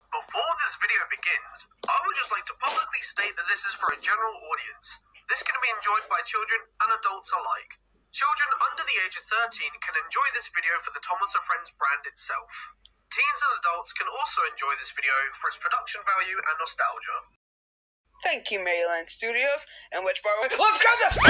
Before this video begins, I would just like to publicly state that this is for a general audience. This can be enjoyed by children and adults alike. Children under the age of 13 can enjoy this video for the Thomas & Friends brand itself. Teens and adults can also enjoy this video for its production value and nostalgia. Thank you, Mayland Studios. And which part? Let's go this.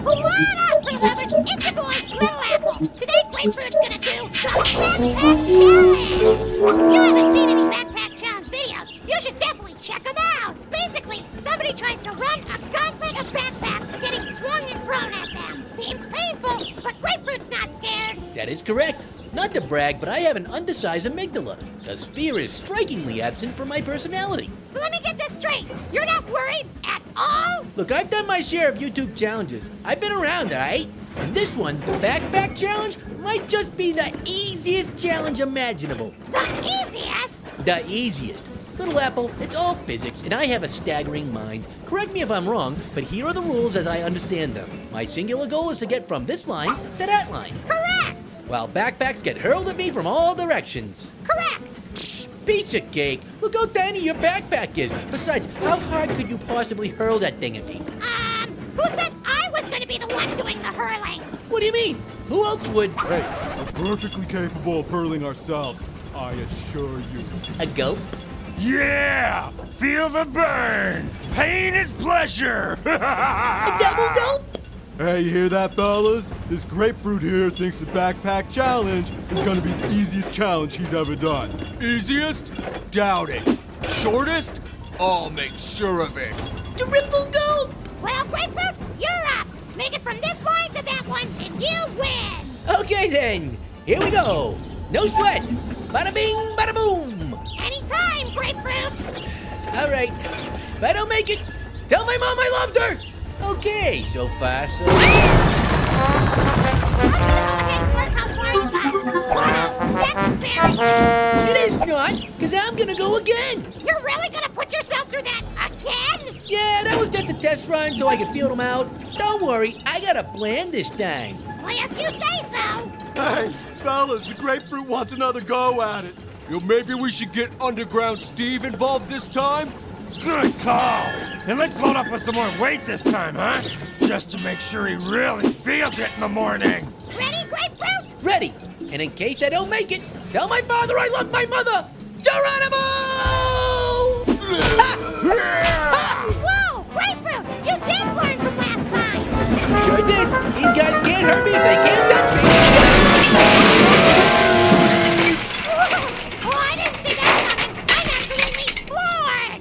What up, fruit lovers? It's your boy, Little Apple. Today, Grapefruit's gonna do the Backpack Challenge. If you haven't seen any Backpack Challenge videos, you should definitely check them out. Basically, somebody tries to run a gauntlet of backpacks getting swung and thrown at them. Seems painful, but Grapefruit's not scared. That is correct. Not to brag, but I have an undersized amygdala. The sphere is strikingly absent from my personality. So let me get this straight. You're not worried at all? Look, I've done my share of YouTube challenges. I've been around, alright? And this one, the Backpack Challenge, might just be the easiest challenge imaginable. The easiest? The easiest. Little Apple, it's all physics, and I have a staggering mind. Correct me if I'm wrong, but here are the rules as I understand them. My singular goal is to get from this line to that line. Correct. While backpacks get hurled at me from all directions. Correct. Piece of cake. Look how tiny your backpack is. Besides, how hard could you possibly hurl that thing at me? Who said I was going to be the one doing the hurling? What do you mean? Who else would? Great. We're perfectly capable of hurling ourselves, I assure you. A gulp? Yeah! Feel the burn! Pain is pleasure! A double gulp? Hey, you hear that, fellas? This Grapefruit here thinks the Backpack Challenge is gonna be the easiest challenge he's ever done. Easiest? Doubt it. Shortest? I'll make sure of it. Triple gulp! Well, Grapefruit, you're up. Make it from this line to that one, and you win. Okay then, here we go. No sweat. Bada bing, bada boom. Anytime, Grapefruit. All right, if I don't make it, tell my mom I loved her. Okay, so far so... I'm gonna go ahead and work how far you got. Wow, that's embarrassing. It is not, because I'm gonna go again. You're really gonna put yourself through that again? Yeah, that was just a test run so I could feel them out. Don't worry, I got a plan this time. Well, if you say so. Hey, fellas, the Grapefruit wants another go at it. You know, maybe we should get Underground Steve involved this time? Good call! And let's load up with some more weight this time, huh? Just to make sure he really feels it in the morning. Ready, Grapefruit? Ready. And in case I don't make it, tell my father I love my mother. Geronimo! Whoa, Grapefruit, you did learn from last time. Sure did. These guys can't hurt me if they can't touch me. Well, I didn't see that coming. I'm absolutely floored.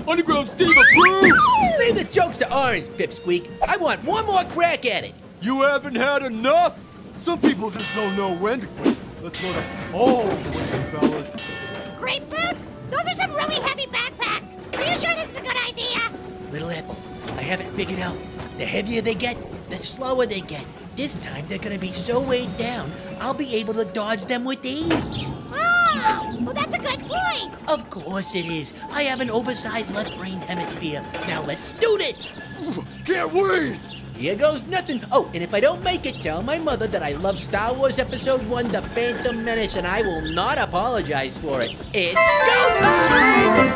Underground Steve approved! Leave the jokes to Orange, Pipsqueak. I want one more crack at it. You haven't had enough? Some people just don't know when to quit. Let's go to all the way, fellas. Grapefruit, those are some really heavy backpacks. Are you sure this is a good idea? Little Apple, I have it figured out. The heavier they get, the slower they get. This time they're gonna be so weighed down, I'll be able to dodge them with ease. Oh, well, that's a good point. Of course it is. I have an oversized left brain hemisphere. Now let's do this. Can't wait! Here goes nothing. Oh, and if I don't make it, tell my mother that I love Star Wars Episode 1, The Phantom Menace, and I will not apologize for it. It's go time!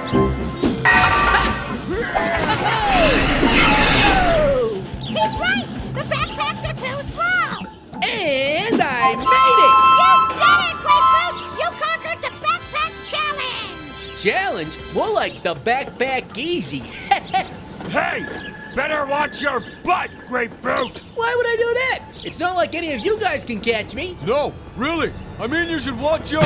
He's right. The backpacks are too slow. And I made it! You did it, Grapefruit! You conquered the Backpack Challenge! Challenge? More like the Backpack Easy. Hey! Better watch your butt, Grapefruit! Why would I do that? It's not like any of you guys can catch me. No, really. I mean, you should watch your...